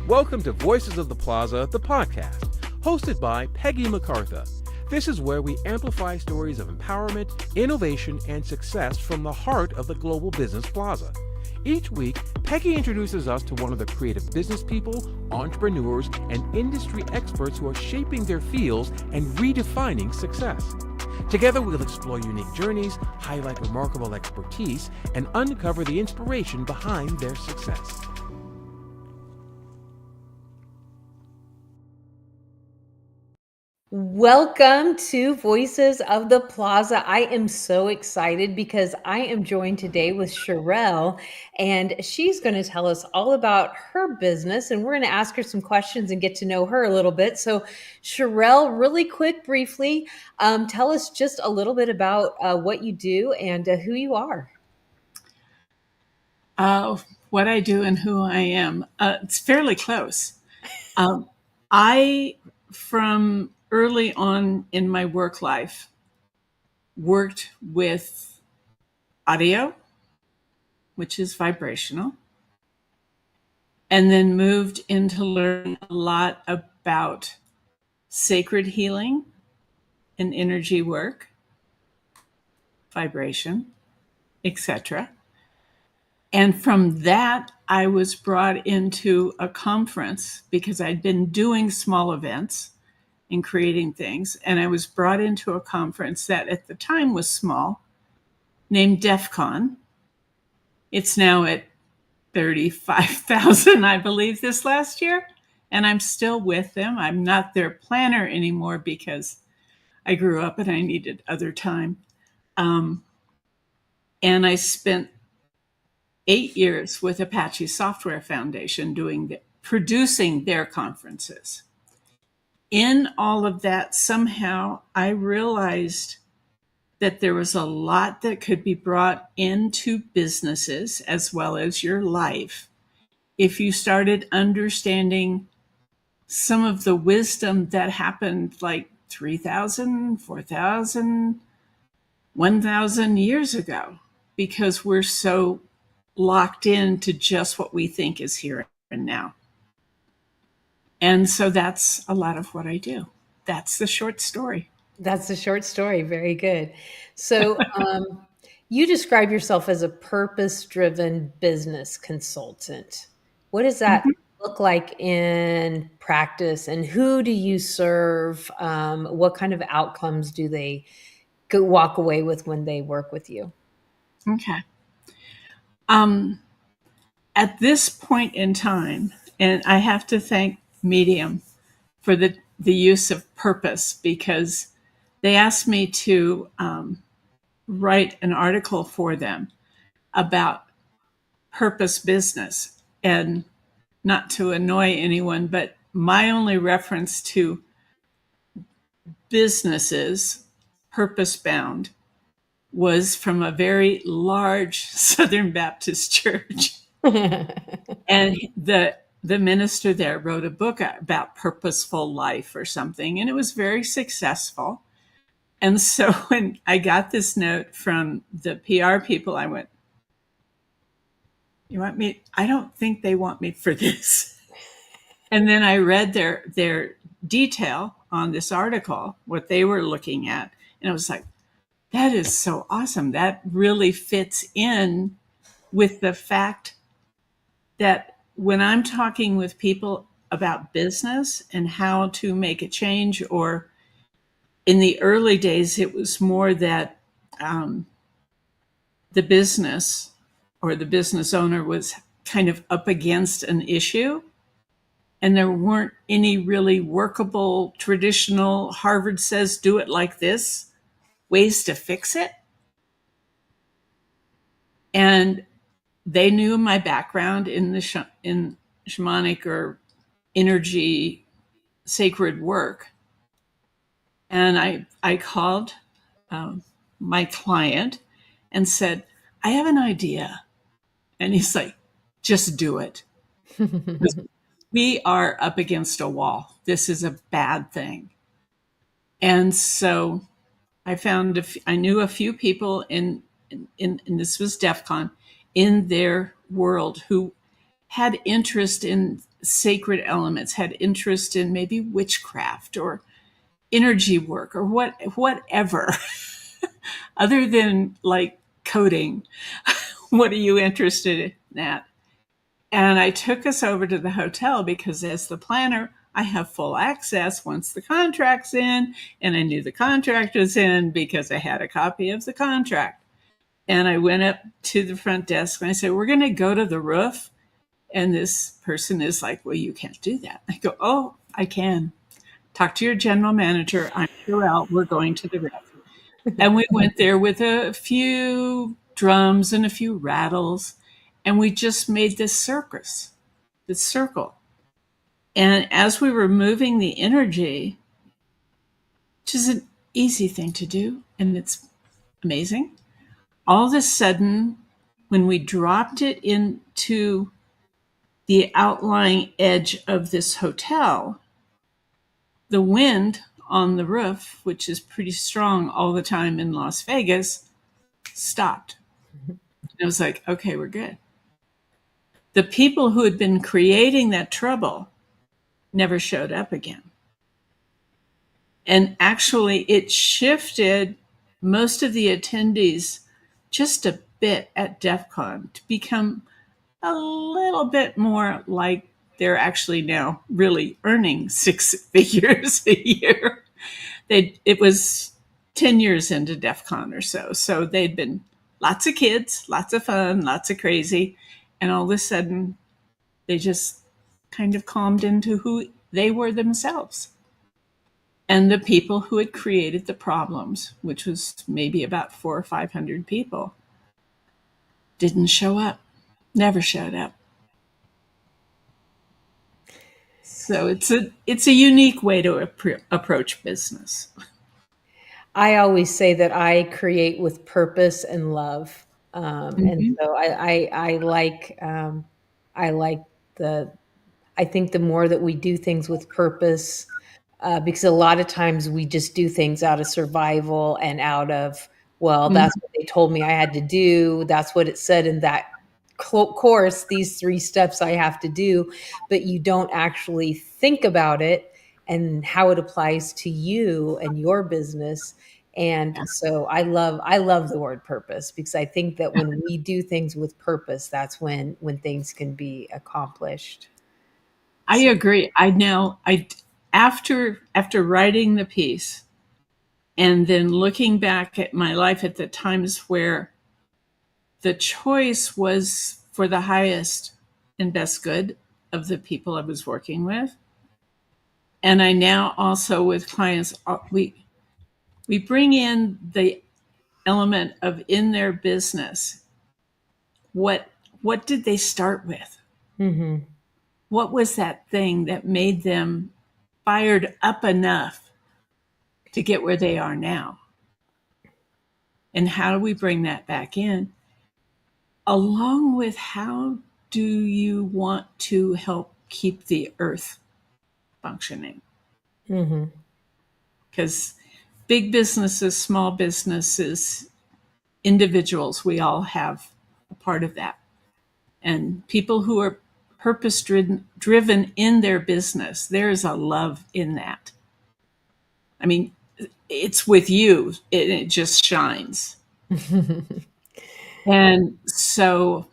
Welcome to Voices of the Plaza, the podcast, hosted by Peggy MacArthur. This is where we amplify stories of empowerment, innovation, and success from the heart of the Global Business Plaza. Each week, Peggy introduces us to one of the creative business people, entrepreneurs, and industry experts who are shaping their fields and redefining success. Together, we'll explore unique journeys, highlight remarkable expertise, and uncover the inspiration behind their success. Welcome to Voices of the Plaza. I am so excited because I am joined today with Charel, and she's going to tell us all about her business, and we're going to ask her some questions and get to know her a little bit. So, Charel, really quick, briefly, tell us just a little bit about what you do and who you are. What I do and who I am. It's fairly close. From early on in my work life, worked with audio, which is vibrational, and then moved into learning a lot about sacred healing and energy work, vibration, etc. And from that, I was brought into a conference because I'd been doing small events and creating things. And I was brought into a conference that at the time was small, named DEF CON. It's now at 35,000, I believe, this last year. And I'm still with them. I'm not their planner anymore because I grew up and I needed other time. And I spent 8 years with Apache Software Foundation producing their conferences. In all of that, somehow I realized that there was a lot that could be brought into businesses as well as your life if you started understanding some of the wisdom that happened like 3,000, 4,000, 1,000 years ago, because we're so locked into just what we think is here and now. And so that's a lot of what I do. That's the short story. That's the short story. Very good. So you describe yourself as a purpose-driven business consultant. What does that look like in practice, and who do you serve? What kind of outcomes do they walk away with when they work with you? Okay. At this point in time, and I have to thank Medium for the use of purpose, because they asked me to write an article for them about purpose business. And not to annoy anyone, but my only reference to businesses purpose bound was from a very large Southern Baptist church. And the minister there wrote a book about purposeful life or something, and it was very successful. And so when I got this note from the PR people, I went, "You want me? I don't think they want me for this." And then I read their detail on this article, what they were looking at, and I was like, that is so awesome. That really fits in with the fact that when I'm talking with people about business and how to make a change, or in the early days, it was more that the business or the business owner was kind of up against an issue, and there weren't any really workable, traditional, Harvard says do it like this ways to fix it. And they knew my background in the in shamanic or energy sacred work. And I called my client and said, I have an idea. And he's like, just do it. We are up against a wall. This is a bad thing. And so I found, I knew a few people in this was DEF CON, in their world, who had interest in sacred elements, had interest in maybe witchcraft or energy work or whatever, other than like coding, what are you interested in that? And I took us over to the hotel because as the planner, I have full access once the contract's in, and I knew the contract was in because I had a copy of the contract. And I went up to the front desk and I said, we're going to go to the roof. And this person is like, well, you can't do that. I go, oh, I can. Talk to your general manager. I'm Charel. We're going to the roof. And we went there with a few drums and a few rattles. And we just made this circle. And as we were moving the energy, which is an easy thing to do, and it's amazing, all of a sudden, when we dropped it into the outlying edge of this hotel, the wind on the roof, which is pretty strong all the time in Las Vegas, stopped. And I was like, okay, we're good. The people who had been creating that trouble never showed up again. And actually, it shifted most of the attendees just a bit at DEF CON to become a little bit more like they're actually now really earning 6 figures a year. It was 10 years into DEF CON or so. So they'd been lots of kids, lots of fun, lots of crazy. And all of a sudden, they just kind of calmed into who they were themselves. And the people who had created the problems, which was maybe about 400 or 500 people, didn't show up, never showed up. So it's a unique way to approach business. I always say that I create with purpose and love, and so I like the. I think the more that we do things with purpose, because a lot of times we just do things out of survival and out of, well, that's what they told me I had to do. That's what it said in that course, these 3 steps I have to do, but you don't actually think about it and how it applies to you and your business. And so I love the word purpose, because I think that when we do things with purpose, that's when things can be accomplished. I agree. After writing the piece and then looking back at my life at the times where the choice was for the highest and best good of the people I was working with. And I now also with clients, we bring in the element of in their business. What did they start with? Mm-hmm. What was that thing that made them fired up enough to get where they are now? And how do we bring that back in? Along with how do you want to help keep the earth functioning? Because big businesses, small businesses, individuals, we all have a part of that. And people who are purpose driven in their business, there's a love in that. I mean, it's with you, it just shines. And so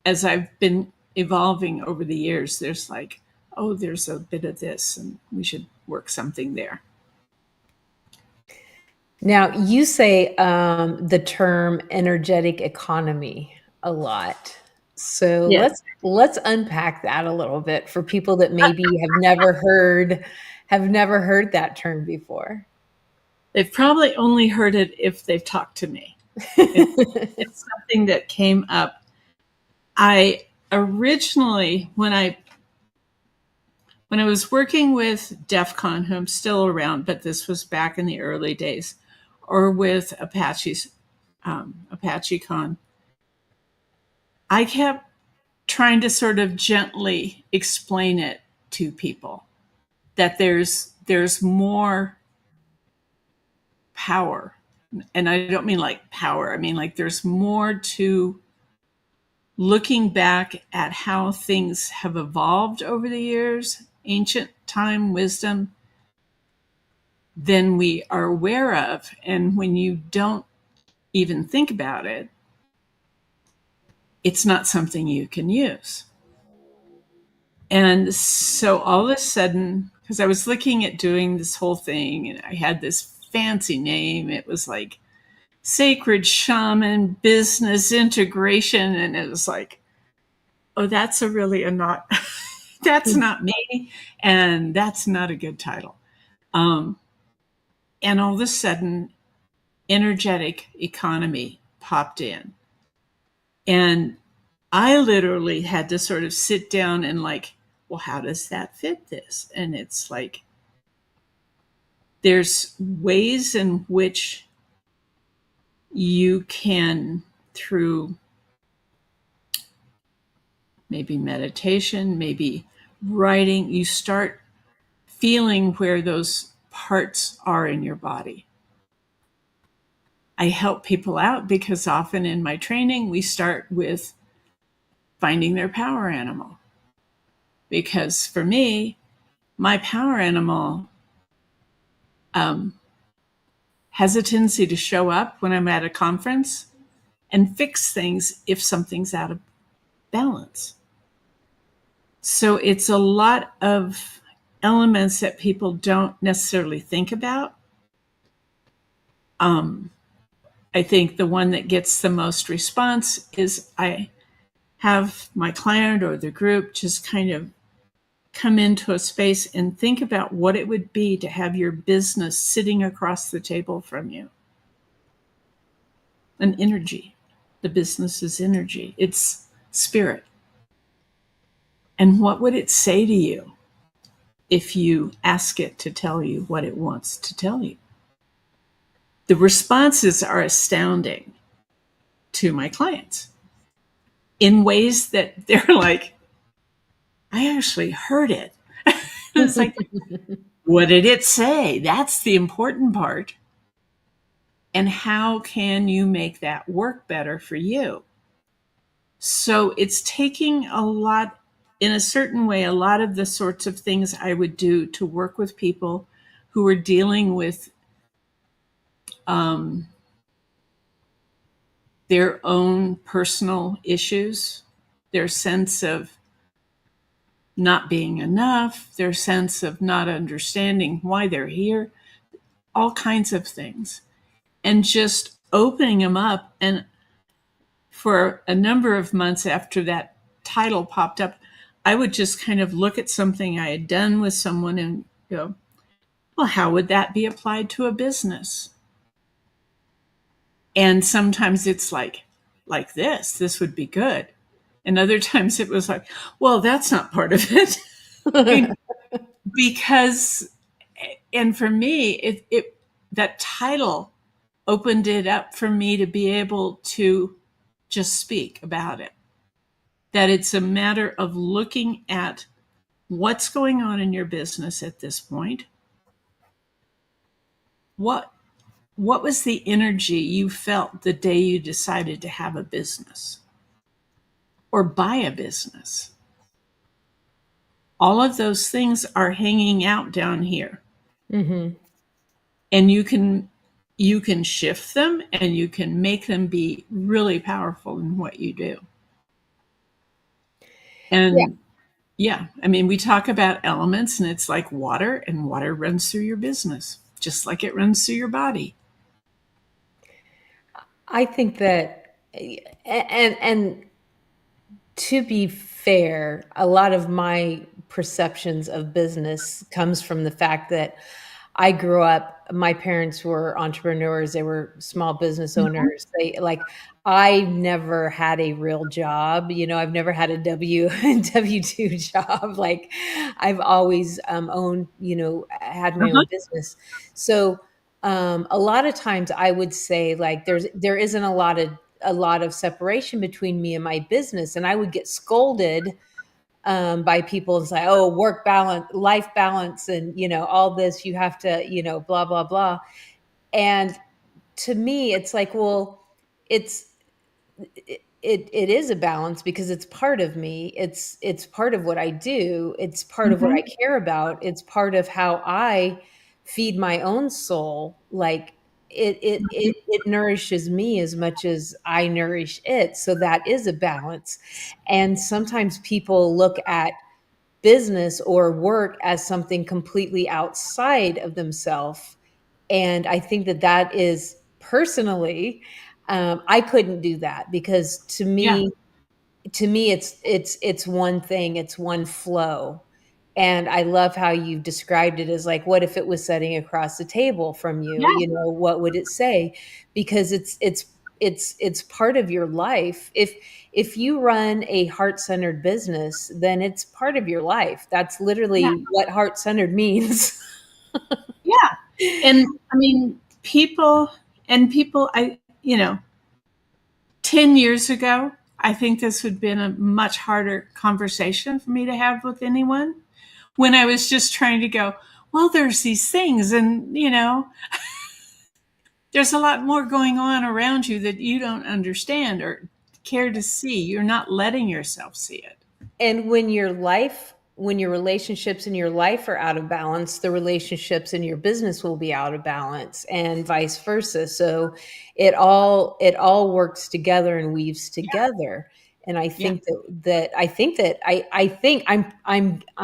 as I've been evolving over the years, there's like, oh, there's a bit of this and we should work something there. Now, you say the term energetic economy a lot. So Yes. let's unpack that a little bit for people that maybe have never heard that term before. They've probably only heard it if they've talked to me. It's something that came up. I originally, when I was working with DEF CON, who I'm still around, but this was back in the early days, or with ApacheCon, I kept trying to sort of gently explain it to people that there's more power. And I don't mean like power. I mean like there's more to looking back at how things have evolved over the years, ancient time wisdom, than we are aware of. And when you don't even think about it, it's not something you can use. And so all of a sudden, because I was looking at doing this whole thing and I had this fancy name, it was like Sacred Shaman Business Integration. And it was like, oh, that's a really a not, that's not me. And that's not a good title. And all of a sudden, energetic economy popped in. And I literally had to sort of sit down and like, well, how does that fit this? And it's like, there's ways in which you can, through maybe meditation, maybe writing, you start feeling where those parts are in your body. I help people out because often in my training, we start with finding their power animal. Because for me, my power animal has a tendency to show up when I'm at a conference and fix things if something's out of balance. So it's a lot of elements that people don't necessarily think about. I think the one that gets the most response is I have my client or the group just kind of come into a space and think about what it would be to have your business sitting across the table from you. An energy. The business is energy. It's spirit. And what would it say to you if you ask it to tell you what it wants to tell you? The responses are astounding to my clients in ways that they're like, I actually heard it. It's like, what did it say? That's the important part. And how can you make that work better for you? So it's taking a lot, in a certain way, a lot of the sorts of things I would do to work with people who are dealing with their own personal issues, their sense of not being enough, their sense of not understanding why they're here, all kinds of things. And just opening them up. And for a number of months after that title popped up, I would just kind of look at something I had done with someone and go, well, how would that be applied to a business? And sometimes it's like this would be good. And other times it was like, well, that's not part of it. Because, and for me, it that title opened it up for me to be able to just speak about it. That it's a matter of looking at what's going on in your business at this point. What was the energy you felt the day you decided to have a business or buy a business? All of those things are hanging out down here. Mm-hmm. And you can shift them and you can make them be really powerful in what you do. And yeah, I mean, we talk about elements and it's like water, and water runs through your business, just like it runs through your body. I think that, and to be fair, a lot of my perceptions of business comes from the fact that I grew up, my parents were entrepreneurs. They were small business owners. I never had a real job. I've never had a W-2 job. Like I've always owned, had my own business. So a lot of times I would say like there isn't a lot of separation between me and my business. And I would get scolded by people and say, oh, work balance, life balance, and, all this, you have to, blah, blah, blah. And to me, it's like, well, it's it is a balance because it's part of me. It's part of what I do. It's part of what I Mhm. care about. It's part of how I feed my own soul. Like it nourishes me as much as I nourish it. So that is a balance. And sometimes people look at business or work as something completely outside of themselves. And I think that that is personally, I couldn't do that because Yeah. to me it's one thing, it's one flow. And I love how you described it as like, what if it was sitting across the table from you? Yeah. You know, what would it say? Because it's part of your life. If you run a heart-centered business, then it's part of your life. That's Yeah. literally what heart-centered means. Yeah. And I mean, people, 10 years ago, I think this would have been a much harder conversation for me to have with anyone when I was just trying to go, well, there's these things, and, there's a lot more going on around you that you don't understand or care to see. You're not letting yourself see it. And when your relationships in your life are out of balance, the relationships in your business will be out of balance and vice versa. So it all works together and weaves together. And I Yeah. think that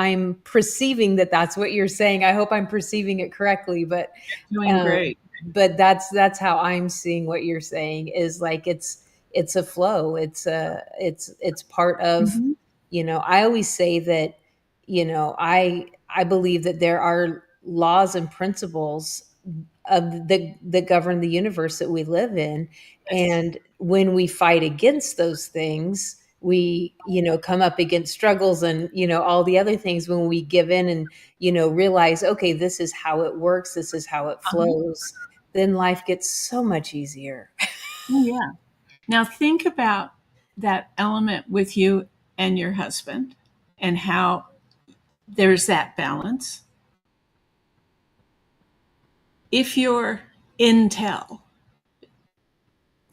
I'm perceiving that that's what you're saying. I hope I'm perceiving it correctly, Doing um, great. but that's how I'm seeing what you're saying is like it's a flow. It's part of, Mhm. I always say that, I believe that there are laws and principles that govern the universe that we live in. Yes. And when we fight against those things, we, come up against struggles and, all the other things. When we give in and, realize, okay, this is how it works, this is how it Uh-huh. flows, then life gets so much easier. Oh, yeah. Now think about that element with you and your husband and how there's that balance. If you're Intel,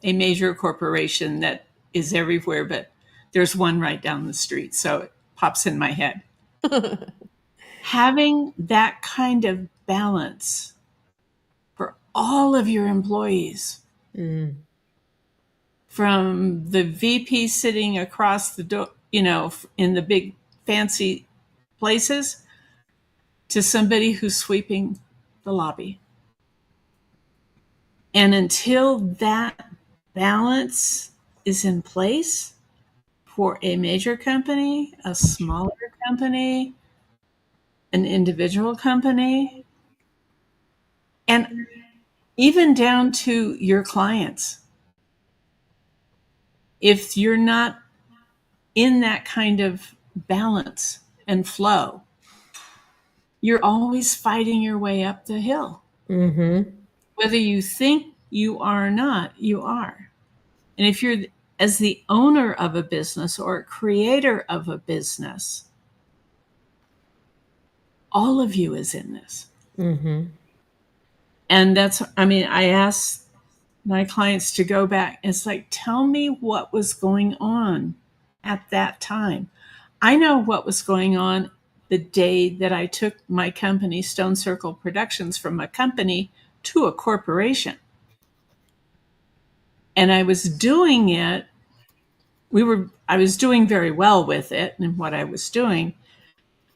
a major corporation that is everywhere, but there's one right down the street, so it pops in my head. Having that kind of balance for all of your employees, Mm. from the VP sitting across the door, in the big fancy places, to somebody who's sweeping the lobby. And until that balance is in place for a major company, a smaller company, an individual company, and even down to your clients, if you're not in that kind of balance and flow, you're always fighting your way up the hill. Mm-hmm. Whether you think you are or not, you are. And if you're, as the owner of a business or a creator of a business, all of you is in this. Mm-hmm. And I ask my clients to go back. It's like, tell me what was going on at that time. I know what was going on the day that I took my company, Stone Circle Productions, from a company to a corporation. And I was doing it, I was doing very well with it and what I was doing.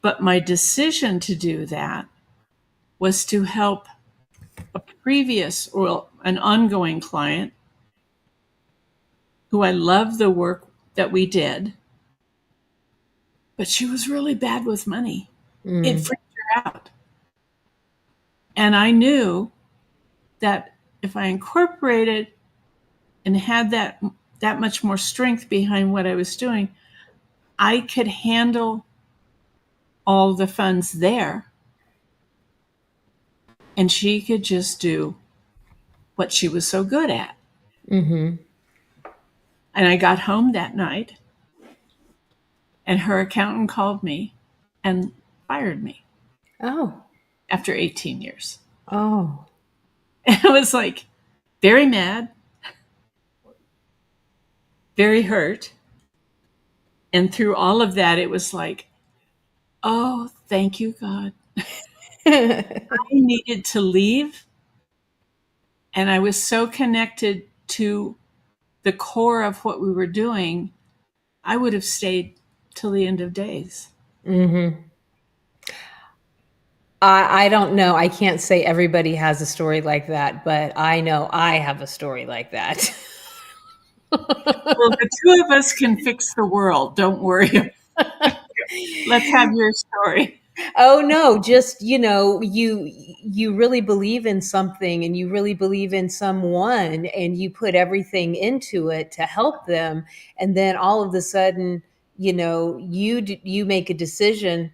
But my decision to do that was to help a previous or an ongoing client who I loved the work that we did, but she was really bad with money. It Mm. freaked her out. And I knew that if I incorporated and had that much more strength behind what I was doing, I could handle all the funds there and she could just do what she was so good at. Mm-hmm. And I got home that night and her accountant called me and fired me Oh. after 18 years. Oh. And I was like very mad. very hurt. And through all of that, it was like, oh, thank you, God. I needed to leave. And I was so connected to the core of what we were doing, I would have stayed till the end of days. Mm-hmm. I don't know. I can't say everybody has a story like that, but I know I have a story like that. Well, the two of us can fix the world. Don't worry. Let's have your story. Oh no, just, you really believe in something and you really believe in someone and you put everything into it to help them, and then all of a sudden, you make a decision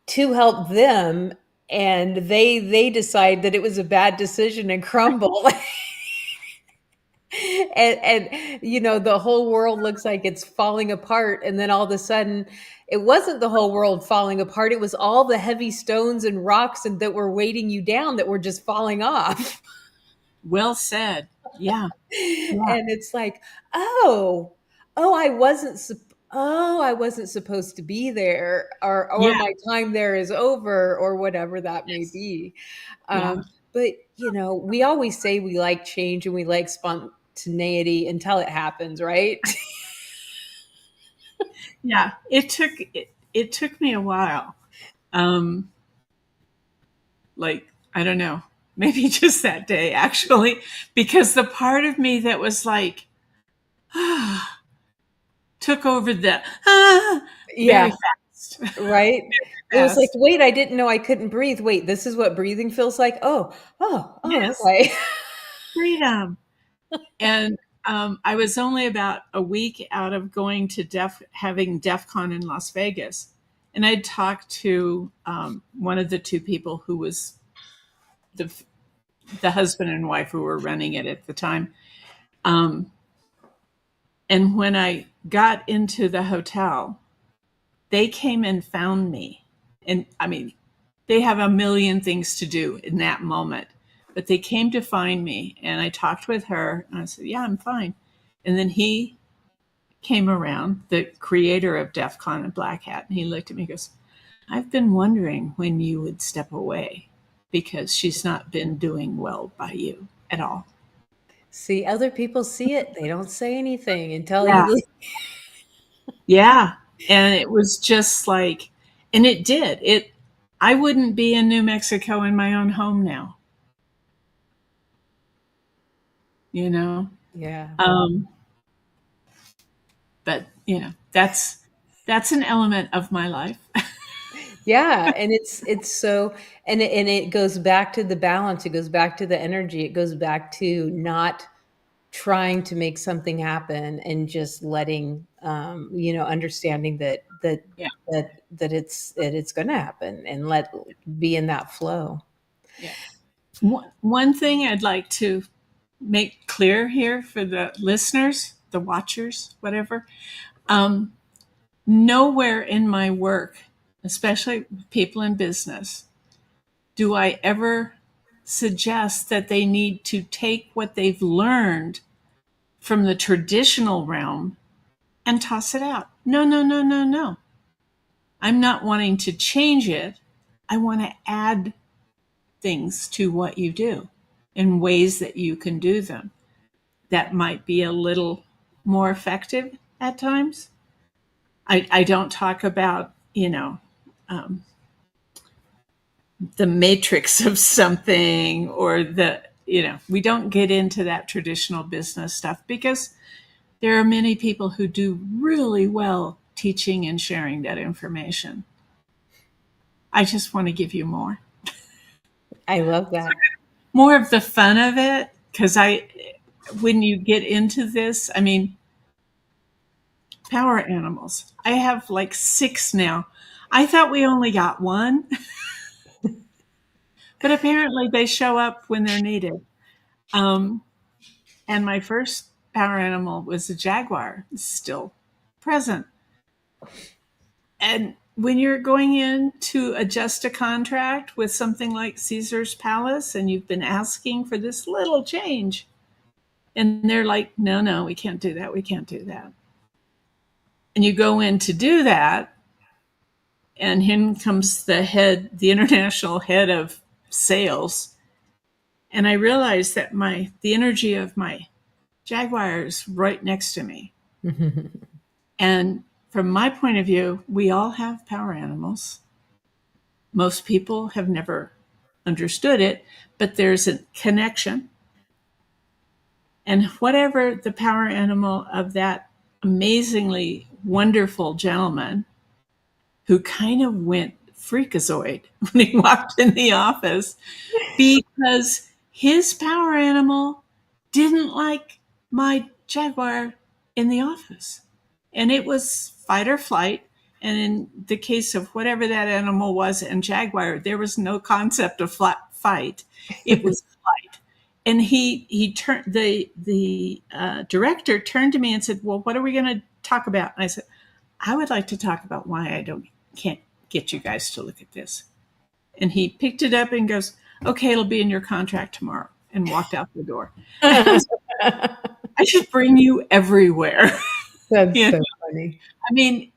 to help them, and they decide that it was a bad decision and crumble. And the whole world looks like it's falling apart, and then all of a sudden it wasn't the whole world falling apart, it was all the heavy stones and rocks and that were weighting you down that were just falling off. Well said. Yeah. Yeah. And it's like, oh I wasn't supposed to be there, or Yeah. my time there is over, or whatever that may Yes. be. Yeah. But we always say we like change and we like spontaneity until it happens, right? Yeah. It took me a while. Like, I don't know, maybe just that day actually, because the part of me that was like, took over the Yeah, very fast. right. It was like, Fast. wait, I didn't know I couldn't breathe. Wait, this is what breathing feels like. Oh, Yes. okay. Freedom. And I was only about a week out of going to having DEF CON in Las Vegas. And I'd talked to one of the two people who was the husband and wife who were running it at the time. And when I got into the hotel, they came and found me. And I mean, they have a million things to do in that moment, but they came to find me, and I talked with her and I said, yeah, I'm fine. And then he came around, the creator of DEF CON and Black Hat, and he looked at me and goes, I've been wondering when you would step away, because she's not been doing well by you at all. See, other people see it. They don't say anything until Yeah. you leave. Yeah. And it was just like, and it did. I wouldn't be in New Mexico in my own home now. Yeah. But that's an element of my life. Yeah, and it's so, and it goes back to the balance, it goes back to the energy, it goes back to not trying to make something happen and just letting, understanding Yeah. that it's going to happen, and let be in that flow. Yeah. One thing I'd like to make clear here for the listeners, the watchers, whatever, nowhere in my work, especially people in business, do I ever suggest that they need to take what they've learned from the traditional realm and toss it out. No, no, no, no, no. I'm not wanting to change it. I want to add things to what you do in ways that you can do them that might be a little more effective at times. I don't talk about, the matrix of something, or we don't get into that traditional business stuff, because there are many people who do really well teaching and sharing that information. I just want to give you more. I love that. More of the fun of it, because when you get into this, I mean, power animals. I have like 6 now. I thought we only got 1, but apparently they show up when they're needed. And my first power animal was a jaguar, it's still present. And when you're going in to adjust a contract with something like Caesar's Palace, and you've been asking for this little change, And they're like, no, we can't do that. We can't do that. And you go in to do that, and in comes the international head of sales. And I realized that the energy of my Jaguar is right next to me. And from my point of view, we all have power animals. Most people have never understood it, but there's a connection. And whatever the power animal of that amazingly wonderful gentleman who kind of went freakazoid when he walked in the office, because his power animal didn't like my Jaguar in the office. And it was fight or flight. And in the case of whatever that animal was and Jaguar, there was no concept of fight. It was flight. And he turned the director turned to me and said, "Well, what are we going to talk about?" And I said, "I would like to talk about why I can't get you guys to look at this." And he picked it up and goes, "Okay, it'll be in your contract tomorrow," and walked out the door. I should bring you everywhere. That's so funny. I mean,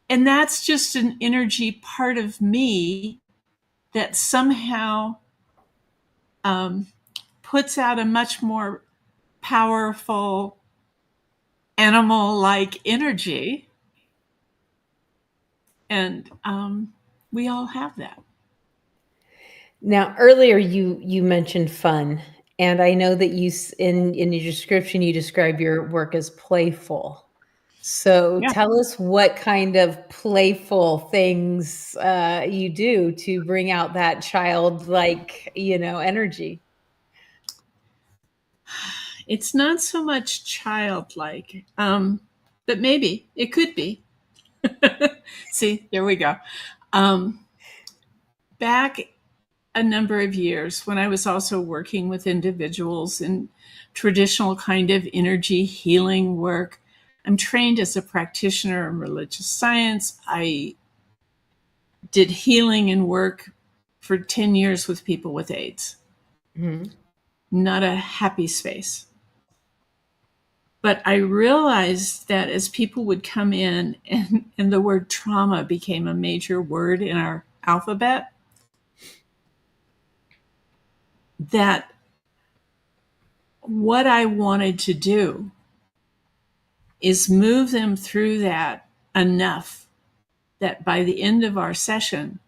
and that's just an energy part of me that somehow puts out a much more powerful animal-like energy. And we all have that. Now, earlier you mentioned fun, and I know that in your description you describe your work as playful. So Yeah. tell us what kind of playful things you do to bring out that childlike, energy. It's not so much childlike, but maybe it could be. See, there we go. Back a number of years when I was also working with individuals in traditional kind of energy healing work, I'm trained as a practitioner in religious science. I did healing and work for 10 years with people with AIDS. Mm-hmm. Not a happy space. But I realized that as people would come in and the word trauma became a major word in our alphabet, that what I wanted to do is move them through that enough that by the end of our session,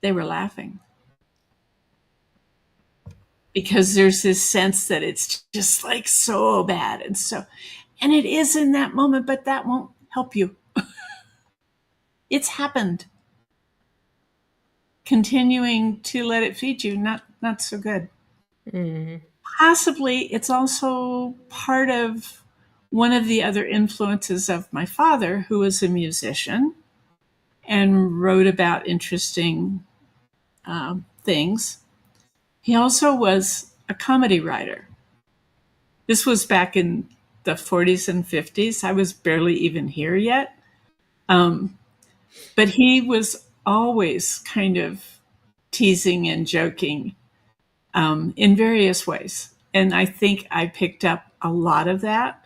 they were laughing. Because there's this sense that it's just like so bad. And it is in that moment, but that won't help you. It's happened. Continuing to let it feed you, not so good. Mm-hmm. Possibly it's also part of one of the other influences of my father, who was a musician and wrote about interesting things. He also was a comedy writer. This was back in the 40s and 50s. I was barely even here yet. But he was always kind of teasing and joking in various ways. And I think I picked up a lot of that.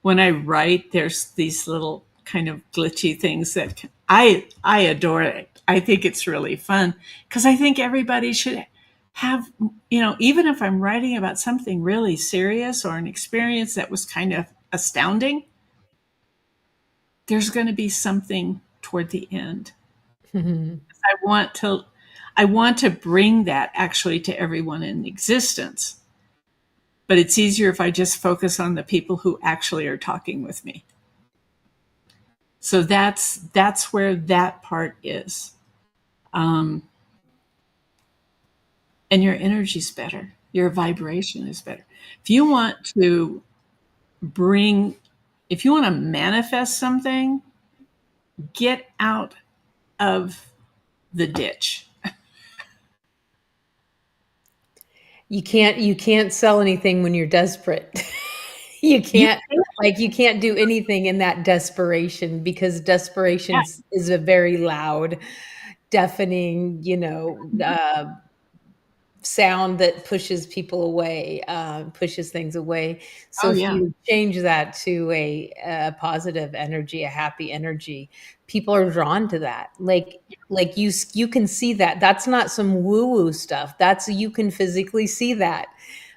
When I write, there's these little kind of glitchy things that I adore it. I think it's really fun because I think everybody should have, even if I'm writing about something really serious or an experience that was kind of astounding, there's going to be something toward the end. Mm-hmm. I want to bring that actually to everyone in existence. But it's easier if I just focus on the people who actually are talking with me. So that's where that part is. And your energy's better. Your vibration is better. If you want to manifest something, get out of the ditch. You can't sell anything when you're desperate. You can't do anything in that desperation, because desperation is a very loud, deafening, sound that pushes people away, pushes things away. So Oh, if yeah. you change that to a positive energy, a happy energy, people are drawn to that. Like you can see that. That's not some woo-woo stuff. That's you can physically see that.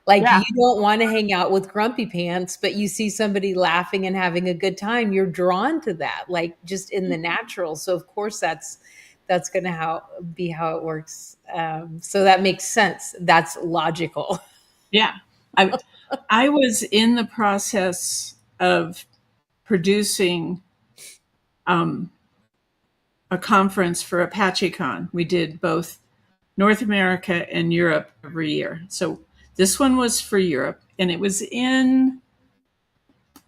Like Yeah. you don't want to hang out with grumpy pants, but you see somebody laughing and having a good time, you're drawn to that, like just in the natural. So of course that's going to be how it works. So that makes sense. That's logical. Yeah. I was in the process of producing a conference for ApacheCon. We did both North America and Europe every year. So this one was for Europe, and it was in,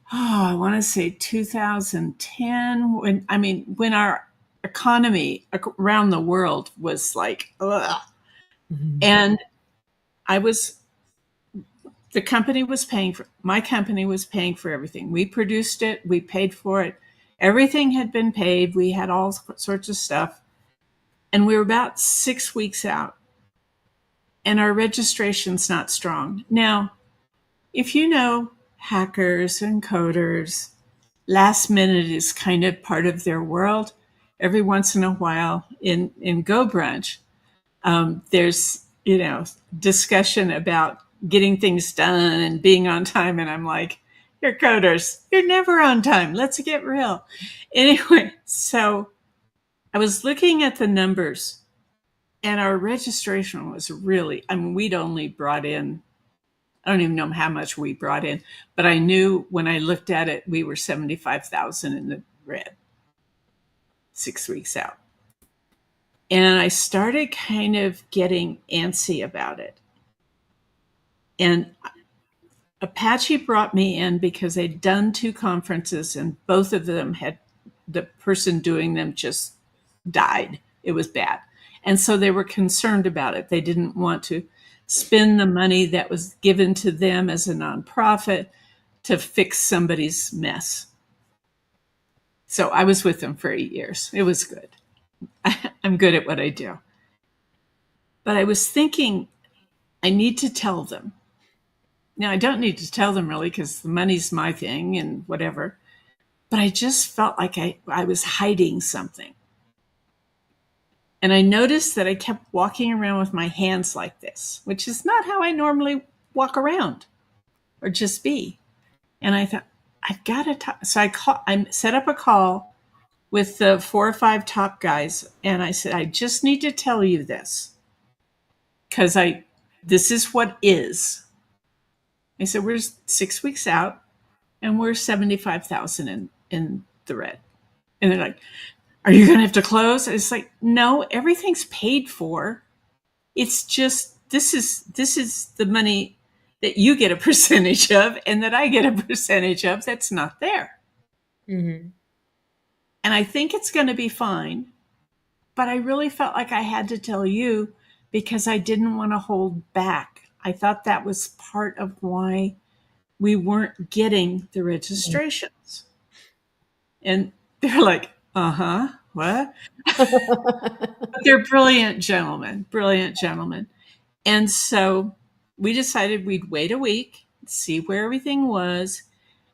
I want to say 2010. When our economy around the world was like, ugh. Mhm. And I was, the company was paying for, my company was paying for everything. We produced it, we paid for it. Everything had been paid. We had all sorts of stuff. And we were about 6 weeks out, and our registration's not strong. Now, if you know hackers and coders, last minute is kind of part of their world. Every once in a while in GoBrunch, there's, discussion about getting things done and being on time. And I'm like, you're coders. You're never on time. Let's get real. Anyway, so I was looking at the numbers, and our registration was really, we'd only brought in, I don't even know how much we brought in, but I knew when I looked at it, we were 75,000 in the red 6 weeks out. And I started kind of getting antsy about it. And Apache brought me in because they'd done 2 conferences, and both of them had, the person doing them just died. It was bad. And so they were concerned about it. They didn't want to spend the money that was given to them as a nonprofit to fix somebody's mess. So I was with them for 8 years. It was good. I'm good at what I do. But I was thinking, I need to tell them. Now, I don't need to tell them really because the money's my thing and whatever. But I just felt like I was hiding something. And I noticed that I kept walking around with my hands like this, which is not how I normally walk around or just be. And I thought, I've got to talk. So I set up a call with the 4 or 5 top guys. And I said, I just need to tell you this because this is what is. I said, we're 6 weeks out and we're 75,000 in the red. And they're like, are you going to have to close? It's like, no, everything's paid for. It's just, this is the money that you get a percentage of and that I get a percentage of that's not there. Mm-hmm. And I think it's going to be fine. But I really felt like I had to tell you because I didn't want to hold back. I thought that was part of why we weren't getting the registrations. And they're like, what? But they're brilliant gentlemen. And so we decided we'd wait a week, see where everything was.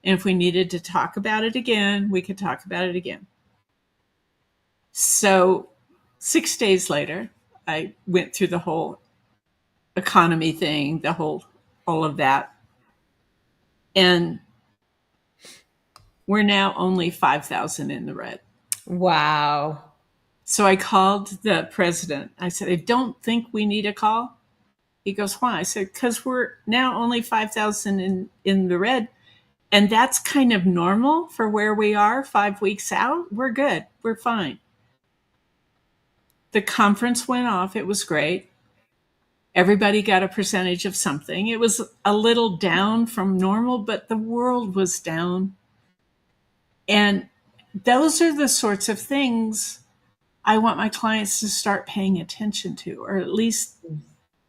And if we needed to talk about it again, we could talk about it again. So 6 days later, I went through the whole economy thing, all of that. And we're now only 5,000 in the red. Wow. So I called the president. I said, I don't think we need a call. He goes, why? I said, because we're now only 5,000 in the red. And that's kind of normal for where we are 5 weeks out. We're good. We're fine. The conference went off. It was great. Everybody got a percentage of something. It was a little down from normal, but the world was down. And those are the sorts of things I want my clients to start paying attention to, or at least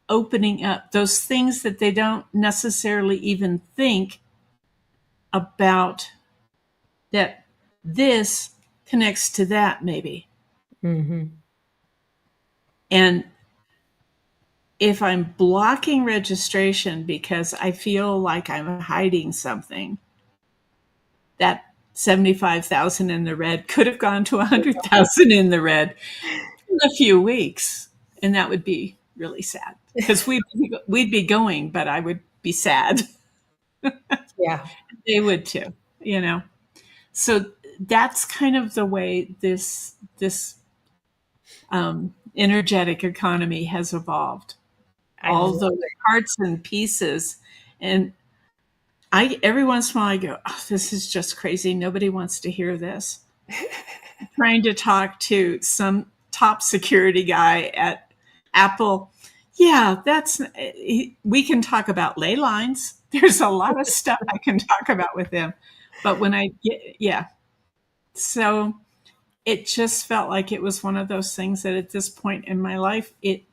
opening up those things that they don't necessarily even think about, that this connects to that maybe. Mm-hmm. And if I'm blocking registration because I feel like I'm hiding something, that 75,000 in the red could have gone to 100,000 in the red in a few weeks. And that would be really sad because we'd be going, but I would be sad. Yeah. They would too, you know? So that's kind of the way this energetic economy has evolved. I All love those it. parts and pieces. And I every once in a while I go, oh, this is just crazy. Nobody wants to hear this. Trying to talk to some top security guy at Apple. Yeah, we can talk about ley lines. There's a lot of stuff I can talk about with them. But when I get, yeah. So it just felt like it was one of those things that at this point in my life, it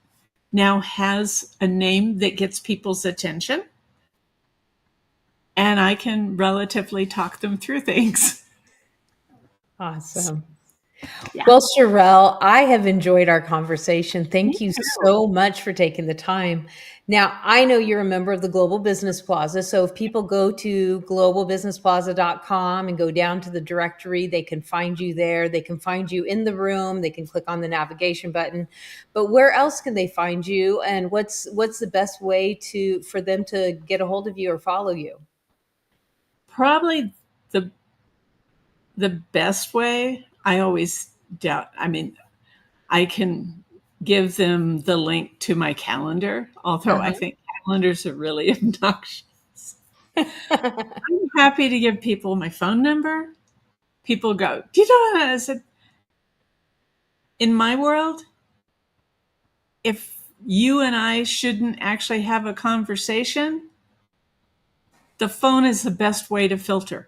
now has a name that gets people's attention. And I can relatively talk them through things. Awesome. Yeah. Well, Charel, I have enjoyed our conversation. Me Thank you too. so much for taking the time. Now, I know you're a member of the Global Business Plaza. So if people go to globalbusinessplaza.com and go down to the directory, they can find you there. They can find you in the room. They can click on the navigation button. But where else can they find you? And what's the best way for them to get a hold of you or follow you? Probably the best way, I always doubt. I mean, I can give them the link to my calendar, although I think calendars are really obnoxious. I'm happy to give people my phone number. People go, do you know what? I said, in my world, if you and I shouldn't actually have a conversation, the phone is the best way to filter.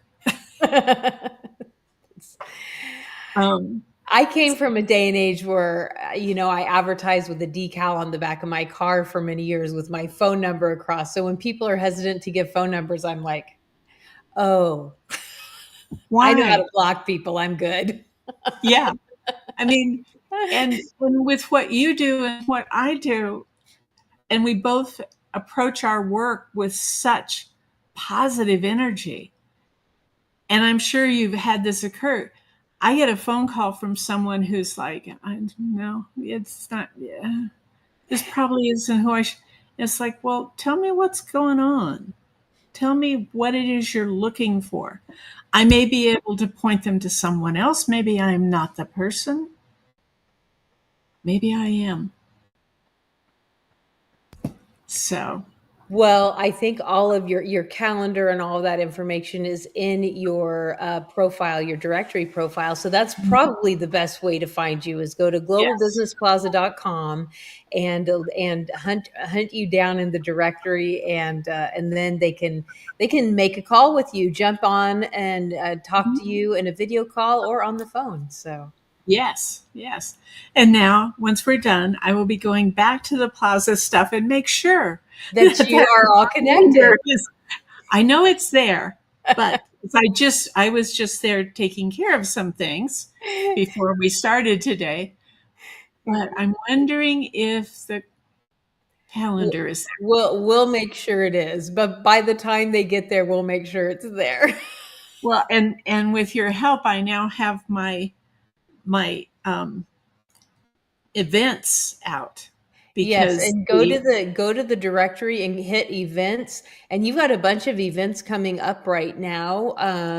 I came from a day and age where, I advertised with a decal on the back of my car for many years with my phone number across. So when people are hesitant to give phone numbers, I'm like, oh, I know how Why? to block people. I'm good. Yeah. I mean, and with what you do and what I do, and we both approach our work with such positive energy. And I'm sure you've had this occur. I get a phone call from someone who's like, no, it's not, yeah, this probably isn't who I should. It's like, well, tell me what's going on. Tell me what it is you're looking for. I may be able to point them to someone else. Maybe I'm not the person. Maybe I am. So, Well, I think all of your calendar and all of that information is in your profile, your directory profile. So that's probably the best way to find you is go to yes. globalbusinessplaza.com and hunt you down in the directory and then they can make a call with you, jump on and talk to you in a video call or on the phone. So Yes, yes. And now, once we're done, I will be going back to the plaza stuff and make sure that you are all connected. I know it's there, but I was just there taking care of some things before we started today. But I'm wondering if the calendar is there. We'll make sure it is, but by the time they get there, we'll make sure it's there. Well, and with your help, I now have my events out Yes, because and go to the directory and hit events, and you've got a bunch of events coming up right now.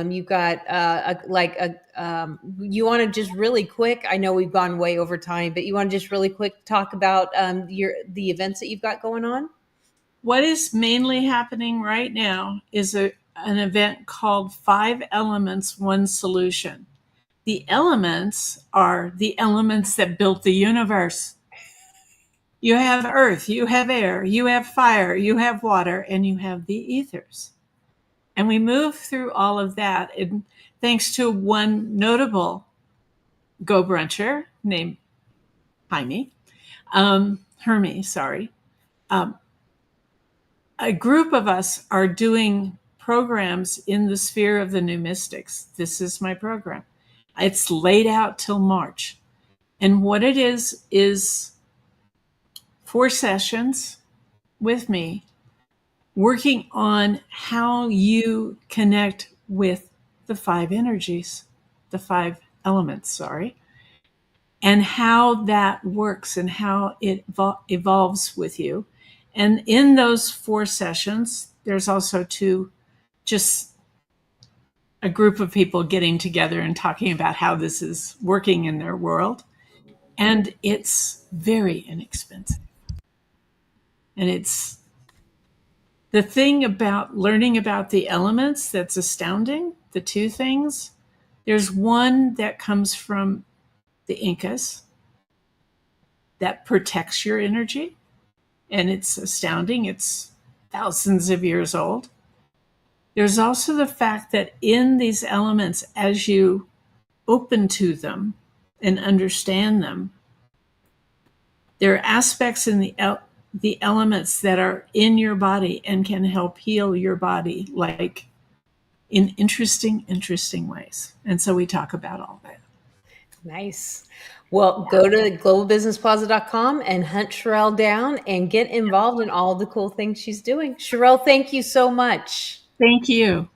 You've got you want to just really quick. I know we've gone way over time, but you want to just really quick talk about the events that you've got going on. what is mainly happening right now is an event called 5 Elements, One Solution. The elements are the elements that built the universe. You have earth, you have air, you have fire, you have water, and you have the ethers. And we move through all of that. And thanks to one notable GoBruncher named Hermie, sorry. A group of us are doing programs in the sphere of the new mystics. This is my program. It's laid out till March. And what it is 4 sessions with me working on how you connect with the 5 energies, the 5 elements, sorry, and how that works and how it evolves with you. And in those 4 sessions, there's also 2, just a group of people getting together and talking about how this is working in their world. And it's very inexpensive. And it's the thing about learning about the elements that's astounding, the 2 things. There's one that comes from the Incas that protects your energy, and it's astounding. It's thousands of years old. There's also the fact that in these elements, as you open to them and understand them, there are aspects in the elements that are in your body and can help heal your body, like in interesting ways. And so we talk about all that. Nice. Well, go to globalbusinessplaza.com and hunt Charel down and get involved in all the cool things she's doing. Charel, thank you so much. Thank you.